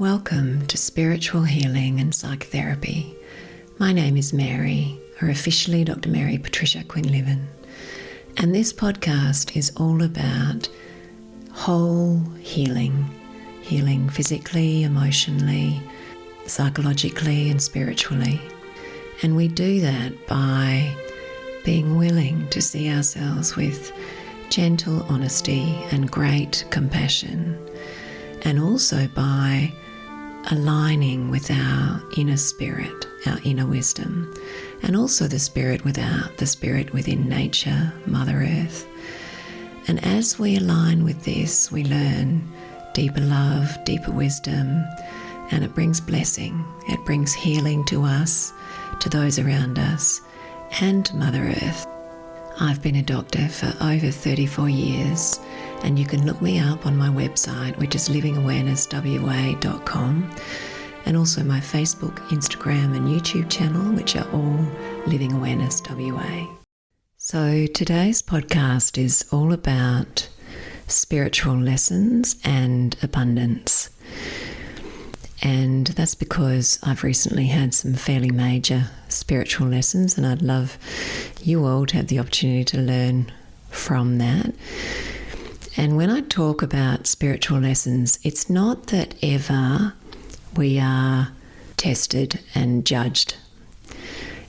Welcome to Spiritual Healing and Psychotherapy. My name is Mary, or officially Dr. Mary Patricia Quinlivan, and this podcast is all about whole healing physically, emotionally, psychologically and spiritually. And we do that by being willing to see ourselves with gentle honesty and great compassion, and also by aligning with our inner spirit, our inner wisdom, and also the spirit within nature, Mother Earth. And as we align with this, we learn deeper love, deeper wisdom, and it brings blessing. It brings healing to us, to those around us, and Mother Earth. I've been a doctor for over 34 years, and you can look me up on my website, which is livingawarenesswa.com, and also my Facebook, Instagram and YouTube channel, which are all Living Awareness WA. So today's podcast is all about spiritual lessons and abundance. And that's because I've recently had some fairly major spiritual lessons, and I'd love you all to have the opportunity to learn from that. And when I talk about spiritual lessons, it's not that ever we are tested and judged.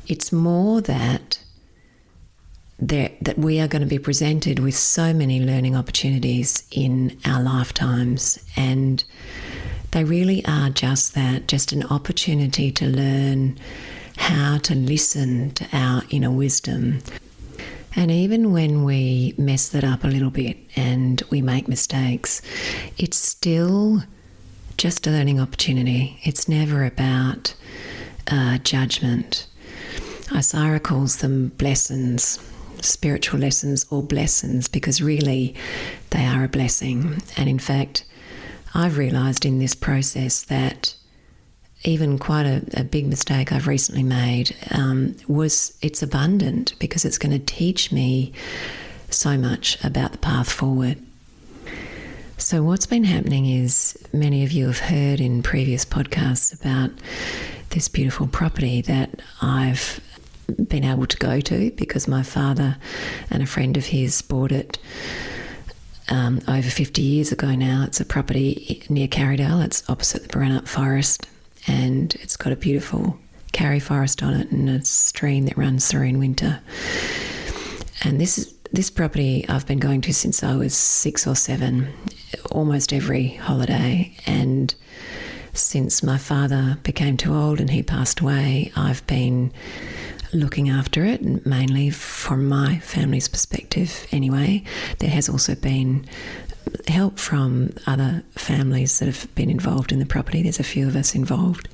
It's more that we are going to be presented with so many learning opportunities in our lifetimes, and they really are just that, just an opportunity to learn how to listen to our inner wisdom. And even when we mess that up a little bit and we make mistakes, it's still just a learning opportunity. It's never about judgment. Isaiah calls them blessings, spiritual lessons or blessings, because really they are a blessing. And in fact, I've realised in this process that even quite a big mistake I've recently made it's abundant, because it's going to teach me so much about the path forward. So what's been happening is, many of you have heard in previous podcasts about this beautiful property that I've been able to go to because my father and a friend of his bought it over 50 years ago now. It's a property near Carrydale. It's opposite the Baranut Forest, and it's got a beautiful karri forest on it and a stream that runs through in winter. And this property I've been going to since I was 6 or 7, almost every holiday. And since my father became too old and he passed away, I've been looking after it, mainly from my family's perspective anyway. There has also been help from other families that have been involved in the property. There's a few of us involved.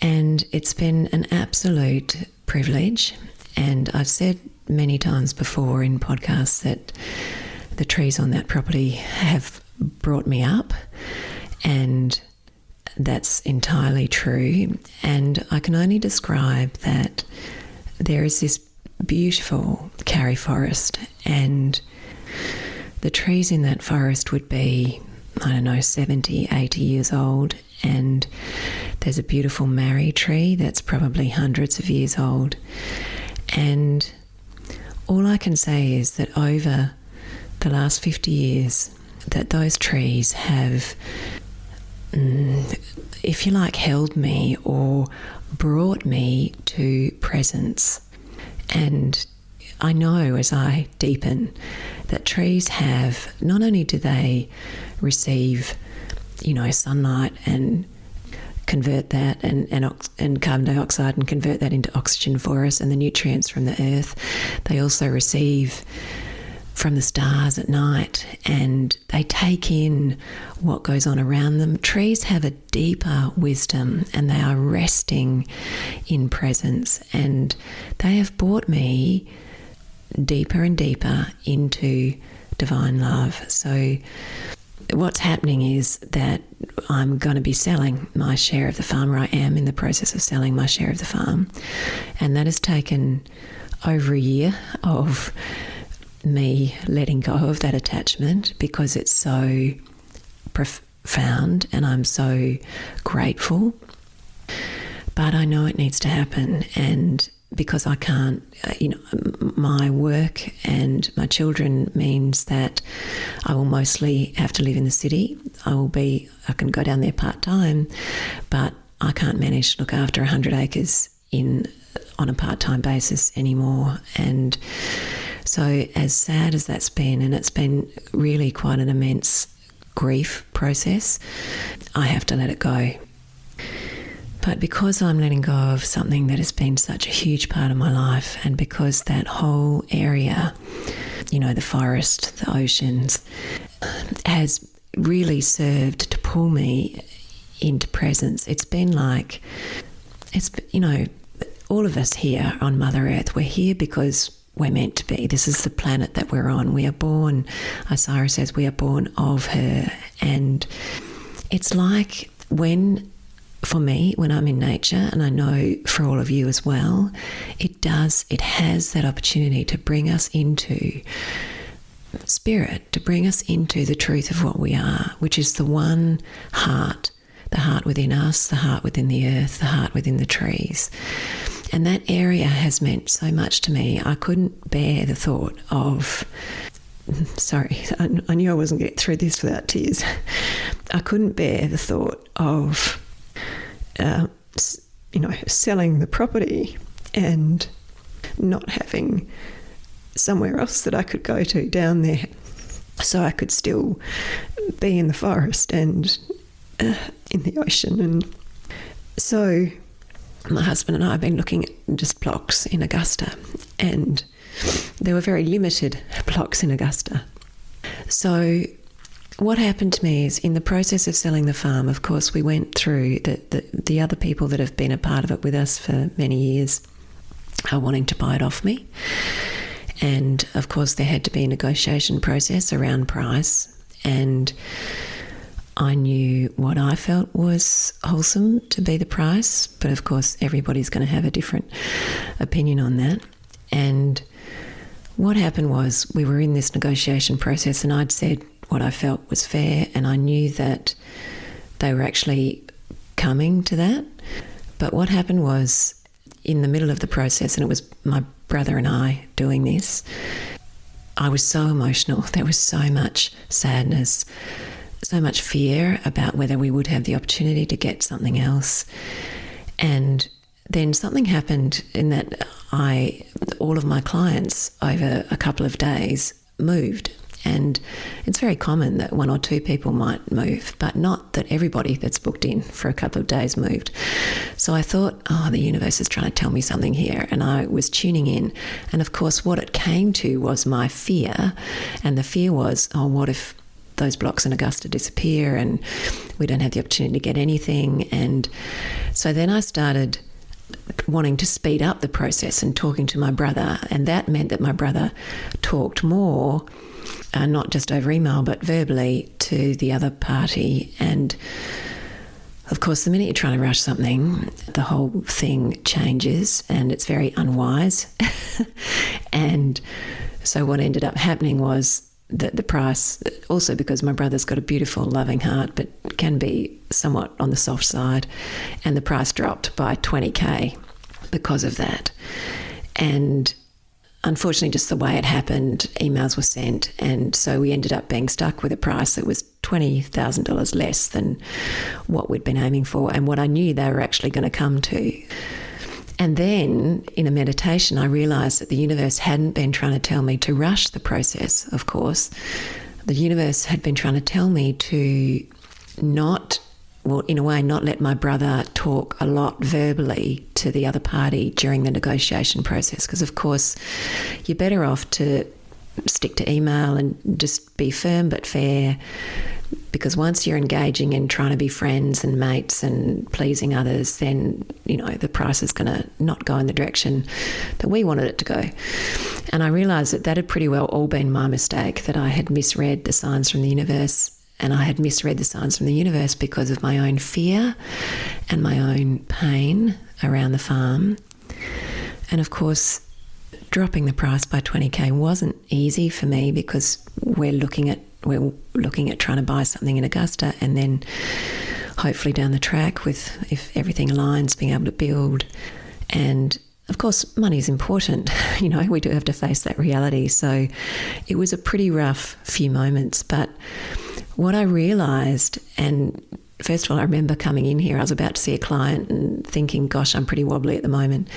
And it's been an absolute privilege. And I've said many times before in podcasts that the trees on that property have brought me up, and that's entirely true. And I can only describe that there is this beautiful karri forest, and the trees in that forest would be, 70, 80 years old. And there's a beautiful marri tree that's probably hundreds of years old. And all I can say is that over the last 50 years, that those trees have, if you like, held me or brought me to presence. And I know as I deepen that trees have, not only do they receive, sunlight and convert that and carbon dioxide and convert that into oxygen for us and the nutrients from the earth, they also receive from the stars at night, and they take in what goes on around them. Trees have a deeper wisdom, and they are resting in presence, and they have brought me deeper and deeper into divine love. So what's happening is that I'm going to be selling my share of the farm, or I am in the process of selling my share of the farm, and that has taken over a year of me letting go of that attachment, because it's so found, and I'm so grateful. But I know it needs to happen, and because I can't, my work and my children means that I will mostly have to live in the city. I can go down there part-time, but I can't manage to look after 100 acres on a part-time basis anymore. And so as sad as that's been, and it's been really quite an immense grief process, I have to let it go. But because I'm letting go of something that has been such a huge part of my life, and because that whole area, the forest, the oceans, has really served to pull me into presence, it's been like, all of us here on Mother Earth, we're here because we're meant to be. This is the planet that we're on. We are born, Osiris says, we are born of her. And it's like for me, when I'm in nature, and I know for all of you as well, it has that opportunity to bring us into spirit, to bring us into the truth of what we are, which is the one heart, the heart within us, the heart within the earth, the heart within the trees. And that area has meant so much to me. I couldn't bear the thought of, sorry, I knew I wasn't getting through this without tears. I couldn't bear the thought of selling the property and not having somewhere else that I could go to down there, so I could still be in the forest and in the ocean. And so my husband and I have been looking at just blocks in Augusta, and there were very limited blocks in Augusta. So what happened to me is, in the process of selling the farm, of course, we went through the other people that have been a part of it with us for many years are wanting to buy it off me. And of course, there had to be a negotiation process around price. And I knew what I felt was wholesome to be the price. But of course, everybody's going to have a different opinion on that. And what happened was, we were in this negotiation process, and I'd said what I felt was fair, and I knew that they were actually coming to that. But what happened was, in the middle of the process, and it was my brother and I doing this, I was so emotional. There was so much sadness, so much fear about whether we would have the opportunity to get something else. And then something happened in that all of my clients over a couple of days moved. And it's very common that one or two people might move, but not that everybody that's booked in for a couple of days moved. So I thought, the universe is trying to tell me something here. And I was tuning in. And of course, what it came to was my fear. And the fear was, what if those blocks in Augusta disappear and we don't have the opportunity to get anything? And so then I started wanting to speed up the process and talking to my brother. And that meant that my brother talked more, not just over email, but verbally to the other party. And of course, the minute you're trying to rush something, the whole thing changes, and it's very unwise. And so what ended up happening was that the price, also because my brother's got a beautiful, loving heart, but can be somewhat on the soft side, and the price dropped by $20,000 because of that. And unfortunately, just the way it happened, emails were sent, and so we ended up being stuck with a price that was $20,000 less than what we'd been aiming for, and what I knew they were actually going to come to. And then, in a meditation, I realised that the universe hadn't been trying to tell me to rush the process, of course. The universe had been trying to tell me to not let my brother talk a lot verbally to the other party during the negotiation process, because of course you're better off to stick to email and just be firm but fair, because once you're engaging in trying to be friends and mates and pleasing others, then the price is going to not go in the direction that we wanted it to go. And I realised that had pretty well all been my mistake, that I had misread the signs from the universe. And I had misread the signs from the universe because of my own fear and my own pain around the farm. And of course, dropping the price by $20,000 wasn't easy for me, because we're looking at we're looking at trying to buy something in Augusta, and then hopefully down the track, with if everything aligns, being able to build. And of course, money is important. We do have to face that reality. So it was a pretty rough few moments. But what I realised, and first of all, I remember coming in here, I was about to see a client and thinking, gosh, I'm pretty wobbly at the moment.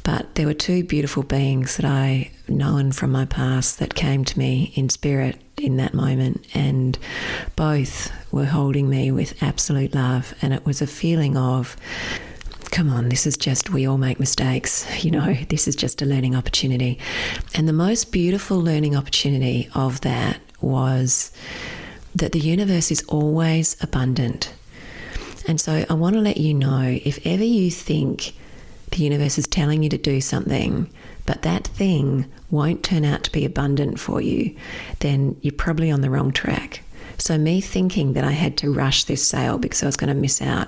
But there were two beautiful beings that I known from my past that came to me in spirit in that moment, and both were holding me with absolute love. And it was a feeling of, come on, this is just, we all make mistakes, this is just a learning opportunity. And the most beautiful learning opportunity of that was that the universe is always abundant. And so I want to let you know, if ever you think the universe is telling you to do something, but that thing won't turn out to be abundant for you, then you're probably on the wrong track. So me thinking that I had to rush this sale because I was going to miss out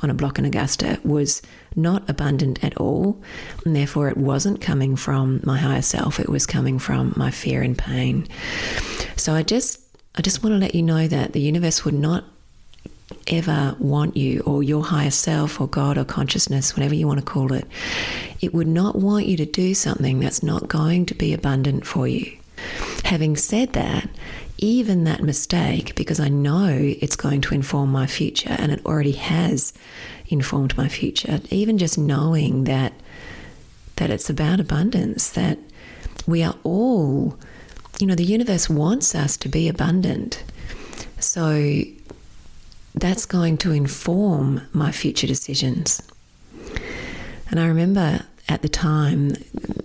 on a block in Augusta was not abundant at all, and therefore it wasn't coming from my higher self, it was coming from my fear and pain. So I just want to let you know that the universe would not ever want you, or your higher self or God or consciousness, whatever you want to call it, it would not want you to do something that's not going to be abundant for you. Having said that, even that mistake, because I know it's going to inform my future, and it already has informed my future, even just knowing that it's about abundance, that we are all, the universe wants us to be abundant. So that's going to inform my future decisions. And I remember at the time,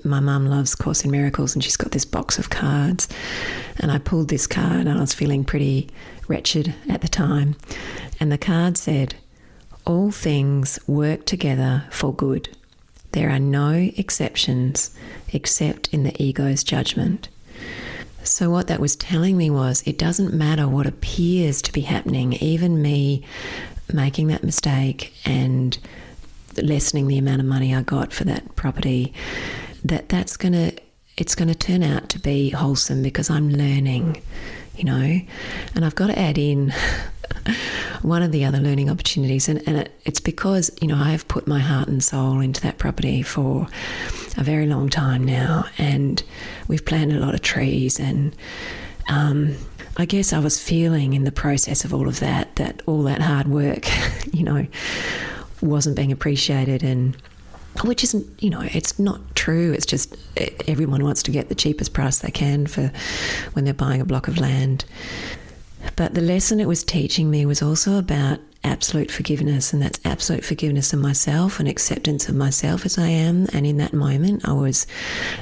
my mum loves Course in Miracles, and she's got this box of cards. And I pulled this card, and I was feeling pretty wretched at the time. And the card said, "All things work together for good. There are no exceptions except in the ego's judgment." So what that was telling me was, it doesn't matter what appears to be happening, even me making that mistake and lessening the amount of money I got for that property, it's going to turn out to be wholesome because I'm learning, And I've got to add in one of the other learning opportunities, and it's because, I have put my heart and soul into that property for a very long time now, and we've planted a lot of trees, and I guess I was feeling in the process of all of that all that hard work, wasn't being appreciated, and which isn't, it's not true. It's just everyone wants to get the cheapest price they can for when they're buying a block of land. But the lesson it was teaching me was also about absolute forgiveness, and that's absolute forgiveness of myself and acceptance of myself as I am. And in that moment, I was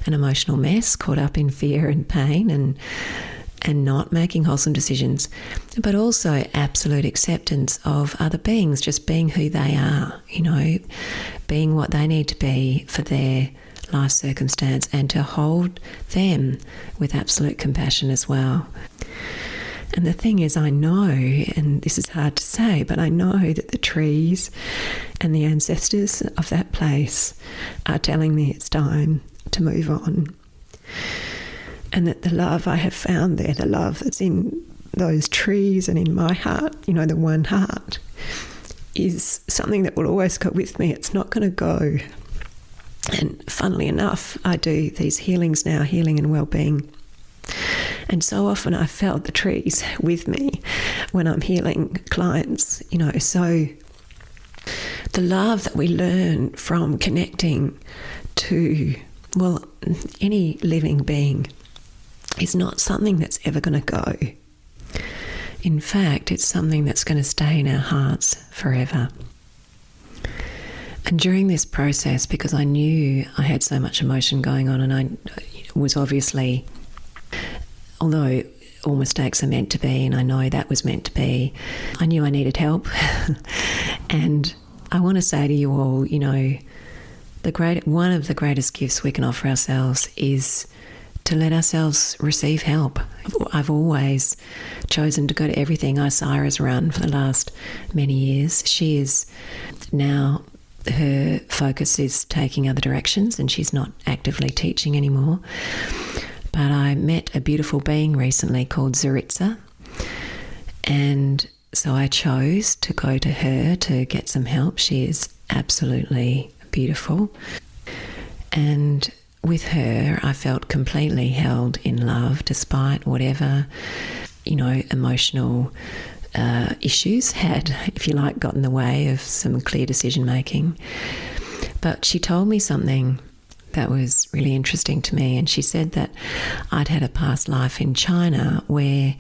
an emotional mess, caught up in fear and pain and not making wholesome decisions, but also absolute acceptance of other beings, just being who they are, being what they need to be for their life circumstance, and to hold them with absolute compassion as well. And the thing is, I know, and this is hard to say, but I know that the trees and the ancestors of that place are telling me it's time to move on. And that the love I have found there, the love that's in those trees and in my heart, the one heart, is something that will always go with me. It's not going to go. And funnily enough, I do these healings now, healing and well-being. And so often I felt the trees with me when I'm healing clients, so the love that we learn from connecting to, any living being is not something that's ever going to go. In fact, it's something that's going to stay in our hearts forever. And during this process, because I knew I had so much emotion going on, and I was obviously, although all mistakes are meant to be, and I know that was meant to be, I knew I needed help. And I want to say to you all, one of the greatest gifts we can offer ourselves is to let ourselves receive help. I've always chosen to go to everything Isira's run for the last many years. She is now, her focus is taking other directions, and she's not actively teaching anymore. But I met a beautiful being recently called Zaritza, And so I chose to go to her to get some help. She is absolutely beautiful. And with her, I felt completely held in love despite whatever, emotional issues had, if you like, got in the way of some clear decision making. But she told me something that was really interesting to me, and she said that I'd had a past life in China where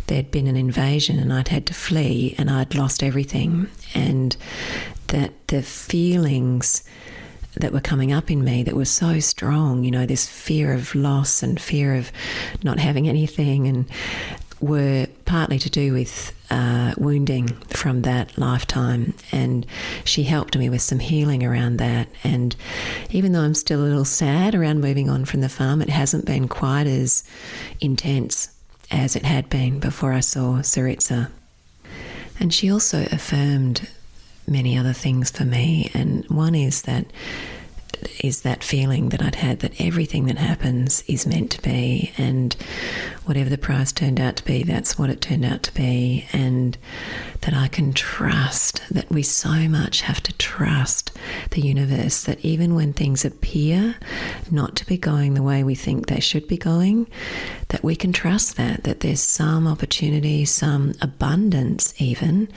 there'd been an invasion and I'd had to flee and I'd lost everything, and that the feelings that were coming up in me that were so strong, this fear of loss and fear of not having anything, and were partly to do with wounding from that lifetime. And she helped me with some healing around that. And even though I'm still a little sad around moving on from the farm, it hasn't been quite as intense as it had been before I saw Saritsa. And she also affirmed many other things for me, and one is that feeling that I'd had that everything that happens is meant to be, and whatever the price turned out to be, that's what it turned out to be, and that I can trust, that we so much have to trust the universe, that even when things appear not to be going the way we think they should be going, that we can trust that there's some opportunity, some abundance even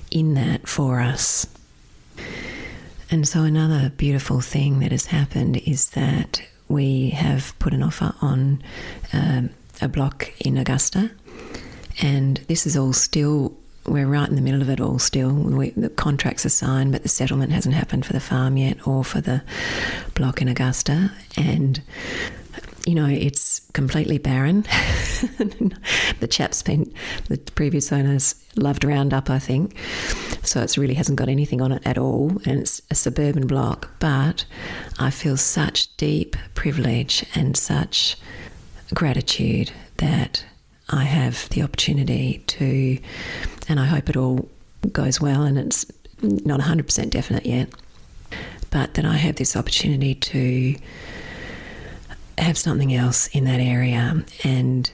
in that for us. And so another beautiful thing that has happened is that we have put an offer on a block in Augusta, and this is all still, we're right in the middle of it all still. The contracts are signed, but the settlement hasn't happened for the farm yet or for the block in Augusta. And it's completely barren. The previous owners loved Roundup, I think. So it really hasn't got anything on it at all. And it's a suburban block. But I feel such deep privilege and such gratitude that I have the opportunity to, and I hope it all goes well, and it's not 100% definite yet, but that I have this opportunity to have something else in that area. And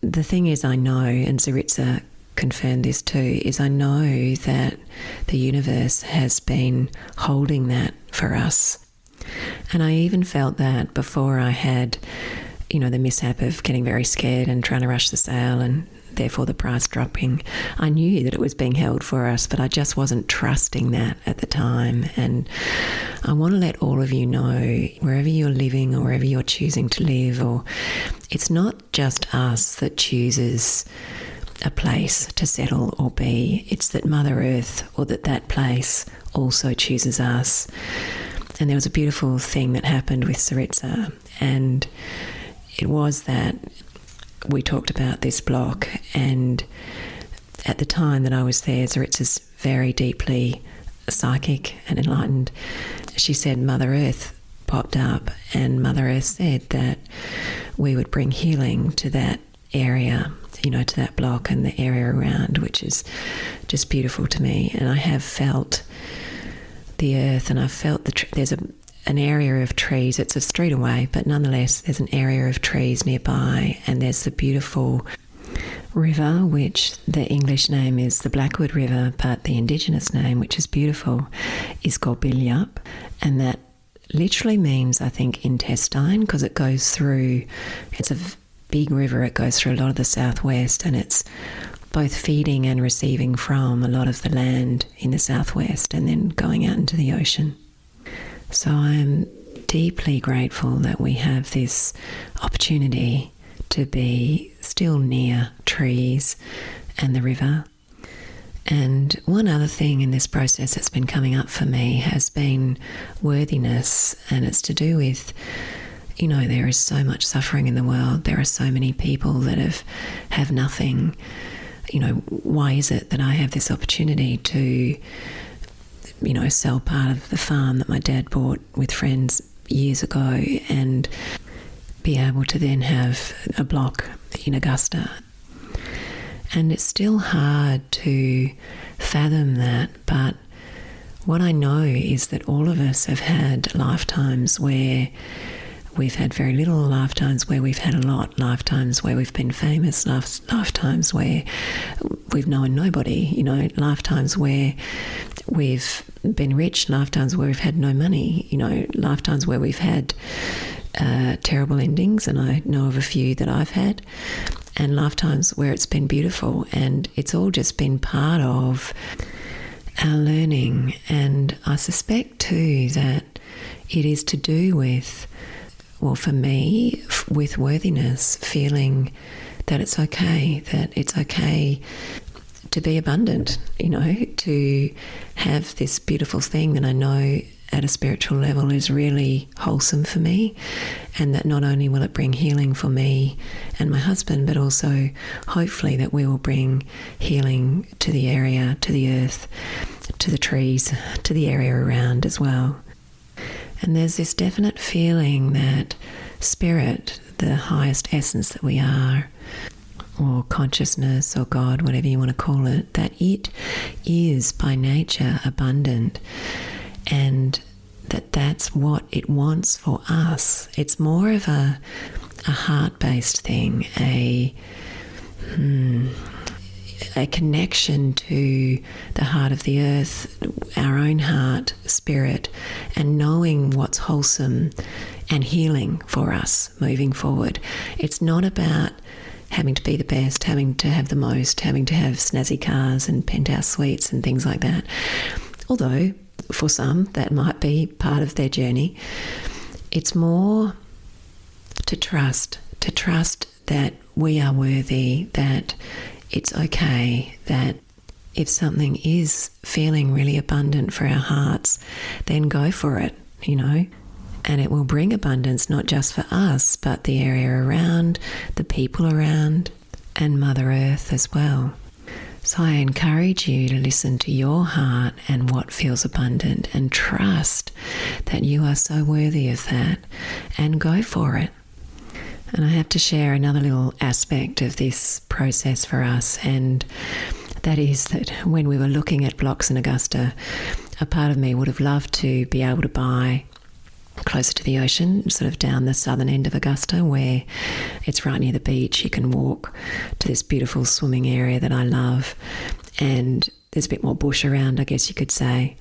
the thing is, I know, and Saritsa confirmed this too, is I know that the universe has been holding that for us. And I even felt that before I had, the mishap of getting very scared and trying to rush the sale and therefore the price dropping. I knew that it was being held for us, but I just wasn't trusting that at the time. And I want to let all of you know, wherever you're living or wherever you're choosing to live, or it's not just us that chooses a place to settle or be. It's that Mother Earth, or that place also chooses us. And there was a beautiful thing that happened with Saritsa, and it was that we talked about this block, and at the time that I was there, Saritsa's very deeply psychic and enlightened. She said Mother Earth popped up, and Mother Earth said that we would bring healing to that area, to that block and the area around, which is just beautiful to me. And I have felt the earth, and I've felt there's an area of trees. It's a street away, but nonetheless there's an area of trees nearby, and there's the beautiful river, which the English name is the Blackwood River, but the Indigenous name, which is beautiful, is called Bilyup, and that literally means, I think, intestine, because it goes through, it's a big river, it goes through a lot of the southwest, and it's both feeding and receiving from a lot of the land in the southwest and then going out into the ocean. So I'm deeply grateful that we have this opportunity to be still near trees and the river. And one other thing in this process that's been coming up for me has been worthiness, and it's to do with, there is so much suffering in the world. There are so many people that have nothing. Why is it that I have this opportunity to sell part of the farm that my dad bought with friends years ago and be able to then have a block in Augusta? And it's still hard to fathom that, but what I know is that all of us have had lifetimes where we've had very little, lifetimes where we've had a lot, lifetimes where we've been famous, lifetimes where we've known nobody, lifetimes where we've been rich, lifetimes where we've had no money, lifetimes where we've had terrible endings, and I know of a few that I've had, and lifetimes where it's been beautiful, and it's all just been part of our learning. And I suspect too that it is to do with, well, for me, with worthiness, feeling that it's okay to be abundant, to have this beautiful thing that I know at a spiritual level is really wholesome for me, and that not only will it bring healing for me and my husband, but also hopefully that we will bring healing to the area, to the earth, to the trees, to the area around as well. And there's this definite feeling that spirit, the highest essence that we are, or consciousness or God, whatever you want to call it, that it is by nature abundant, and that's what it wants for us. It's more of a heart-based thing, a connection to the heart of the earth, our own heart, spirit, and knowing what's wholesome and healing for us moving forward. It's not about having to be the best, having to have the most, having to have snazzy cars and penthouse suites and things like that. Although for some that might be part of their journey. It's more to trust that we are worthy, that it's okay, that if something is feeling really abundant for our hearts, then go for it, and it will bring abundance not just for us, but the area around, the people around, and Mother Earth as well. So I encourage you to listen to your heart and what feels abundant, and trust that you are so worthy of that, and go for it. And I have to share another little aspect of this process for us, and that is that when we were looking at blocks in Augusta, a part of me would have loved to be able to buy closer to the ocean, sort of down the southern end of Augusta, where it's right near the beach. You can walk to this beautiful swimming area that I love, and there's a bit more bush around, I guess you could say.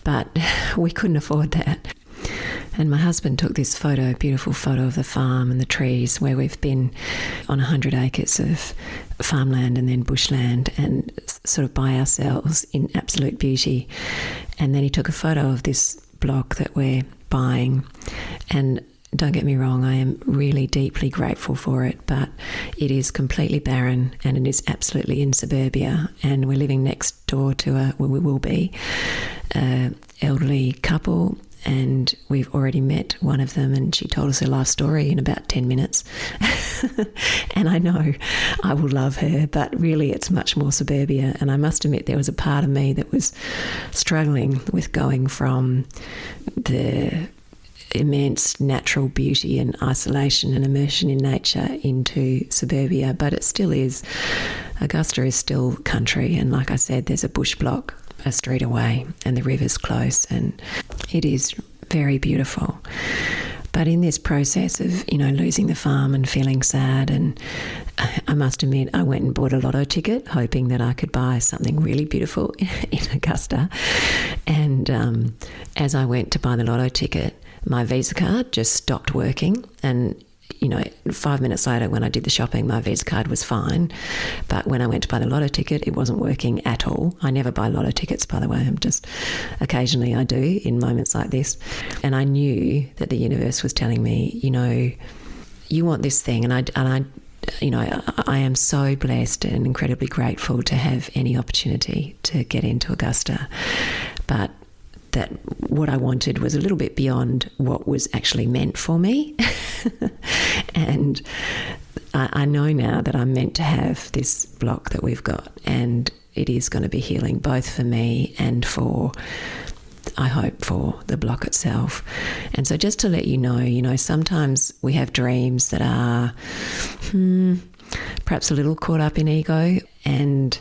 But we couldn't afford that. And my husband took this beautiful photo of the farm and the trees, where we've been on 100 acres of farmland and then bushland, and sort of by ourselves in absolute beauty. And then he took a photo of this block that we're buying, and don't get me wrong, I am really deeply grateful for it, but it is completely barren, and it is absolutely in suburbia, and we're living next door to we will be an elderly couple, and we've already met one of them, and she told us her life story in about 10 minutes. And I know I will love her, but really it's much more suburbia. And I must admit there was a part of me that was struggling with going from the immense natural beauty and isolation and immersion in nature into suburbia, but it still is. Augusta is still country, and like I said, there's a bush block a street away, and the river's close, and it is very beautiful. But in this process of, losing the farm and feeling sad, and I must admit, I went and bought a lotto ticket hoping that I could buy something really beautiful in Augusta. And as I went to buy the lotto ticket, my Visa card just stopped working, and 5 minutes later when I did the shopping, my Visa card was fine. But when I went to buy the lotto ticket, it wasn't working at all. I never buy lotto tickets, by the way. I'm just, occasionally I do in moments like this. And I knew that the universe was telling me, you want this thing. And I am so blessed and incredibly grateful to have any opportunity to get into Augusta. But that what I wanted was a little bit beyond what was actually meant for me. And I know now that I'm meant to have this block that we've got, and it is going to be healing both for me and for, I hope, for the block itself. And so just to let you know, sometimes we have dreams that are perhaps a little caught up in ego, and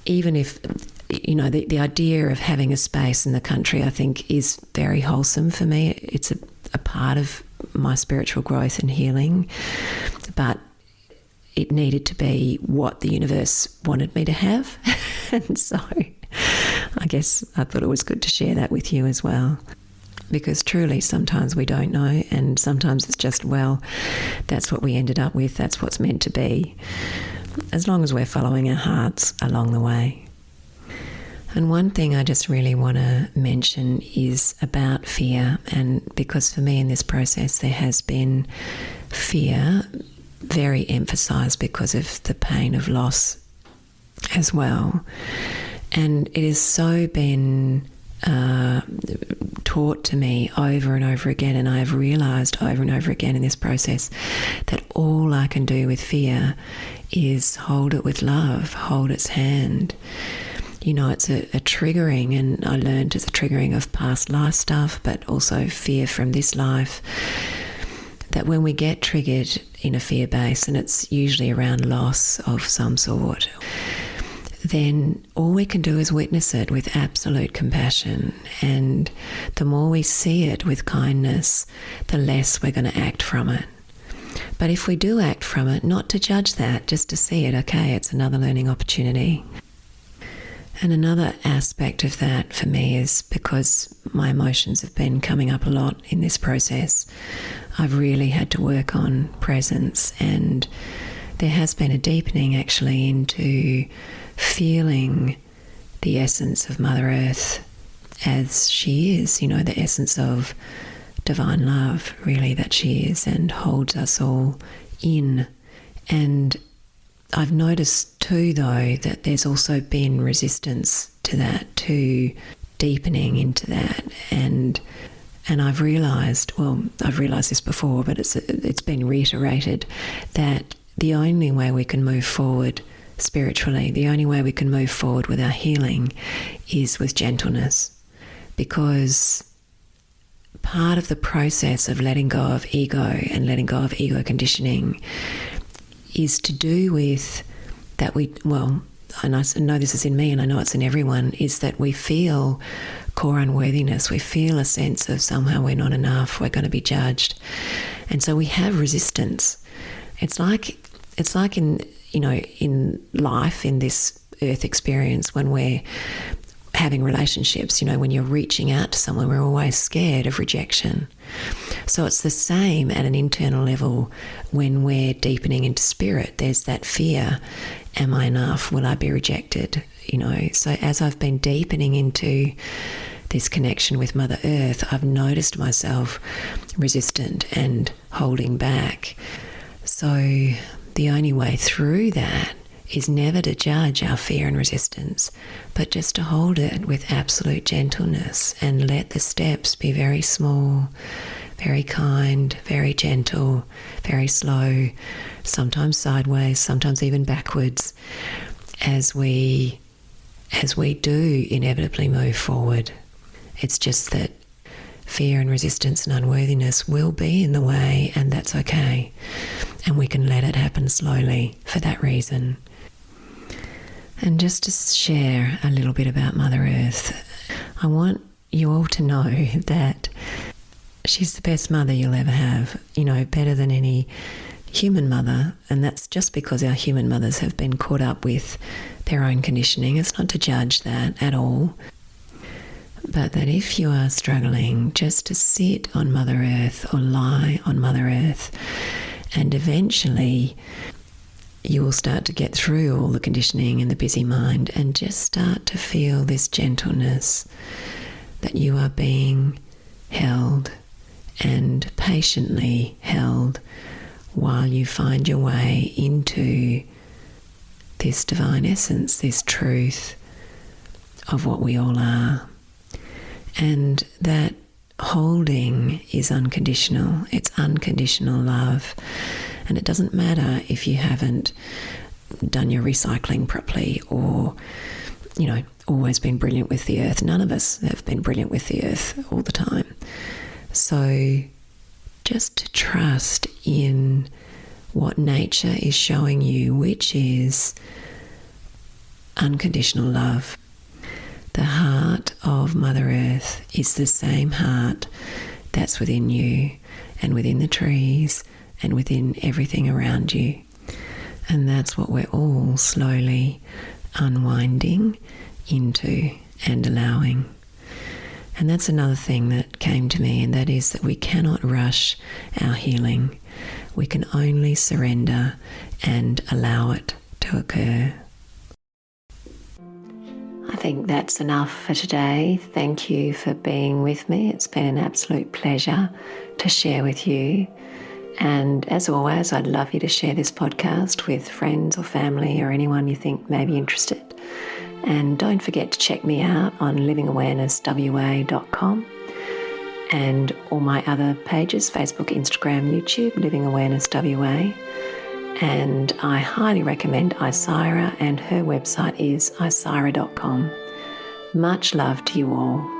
even if the idea of having a space in the country, I think, is very wholesome for me. It's a part of my spiritual growth and healing, but it needed to be what the universe wanted me to have. And so I guess I thought it was good to share that with you as well, because truly sometimes we don't know, and sometimes it's just, well, that's what we ended up with, that's what's meant to be, as long as we're following our hearts along the way. And one thing I just really want to mention is about fear, and because for me in this process there has been fear very emphasised because of the pain of loss as well. And it has so been taught to me over and over again, and I have realised over and over again in this process that all I can do with fear is hold it with love, hold its hand. You know, it's a triggering, and I learned it's a triggering of past life stuff, but also fear from this life. That when we get triggered in a fear base, and it's usually around loss of some sort, then all we can do is witness it with absolute compassion. And the more we see it with kindness, the less we're going to act from it. But if we do act from it, not to judge that, just to see it, okay, it's another learning opportunity. And another aspect of that for me is because my emotions have been coming up a lot in this process, I've really had to work on presence, and there has been a deepening actually into feeling the essence of Mother Earth as she is, you know, the essence of divine love, really, that she is and holds us all in. And I've noticed too, though, that there's also been resistance to that, to deepening into that. And I've realised, well, I've realised this before, but it's been reiterated, that the only way we can move forward spiritually, the only way we can move forward with our healing is with gentleness. Because part of the process of letting go of ego and letting go of ego conditioning is to do with that and I know this is in me and I know it's in everyone, is that we feel core unworthiness. We feel a sense of somehow we're not enough, we're going to be judged. And so we have resistance. It's like in, you know, in life, in this earth experience, when we're having relationships, you know, when you're reaching out to someone, we're always scared of rejection. So it's the same at an internal level when we're deepening into spirit. There's that fear, am I enough? Will I be rejected? You know, so as I've been deepening into this connection with Mother Earth, I've noticed myself resistant and holding back. So the only way through that is never to judge our fear and resistance, but just to hold it with absolute gentleness and let the steps be very small, very kind, very gentle, very slow, sometimes sideways, sometimes even backwards, as we do inevitably move forward. It's just that fear and resistance and unworthiness will be in the way, and that's okay. And we can let it happen slowly for that reason. And just to share a little bit about Mother Earth, I want you all to know that she's the best mother you'll ever have, you know, better than any human mother. And that's just because our human mothers have been caught up with their own conditioning. It's not to judge that at all. But that if you are struggling, just to sit on Mother Earth or lie on Mother Earth, and eventually you will start to get through all the conditioning and the busy mind and just start to feel this gentleness, that you are being held and patiently held while you find your way into this divine essence, this truth of what we all are. And that holding is unconditional. It's unconditional love. And it doesn't matter if you haven't done your recycling properly or, you know, always been brilliant with the earth. None of us have been brilliant with the earth all the time. So just to trust in what nature is showing you, which is unconditional love. The heart of Mother Earth is the same heart that's within you. and within the trees and within everything around you. And that's what we're all slowly unwinding into and allowing. And that's another thing that came to me, and that is that we cannot rush our healing. We can only surrender and allow it to occur. I think that's enough for today. Thank you for being with me. It's been an absolute pleasure to share with you. And as always, I'd love you to share this podcast with friends or family or anyone you think may be interested. And don't forget to check me out on livingawarenesswa.com and all my other pages, Facebook, Instagram, YouTube, Living Awareness WA. And I highly recommend Isira, and her website is isira.com. Much love to you all.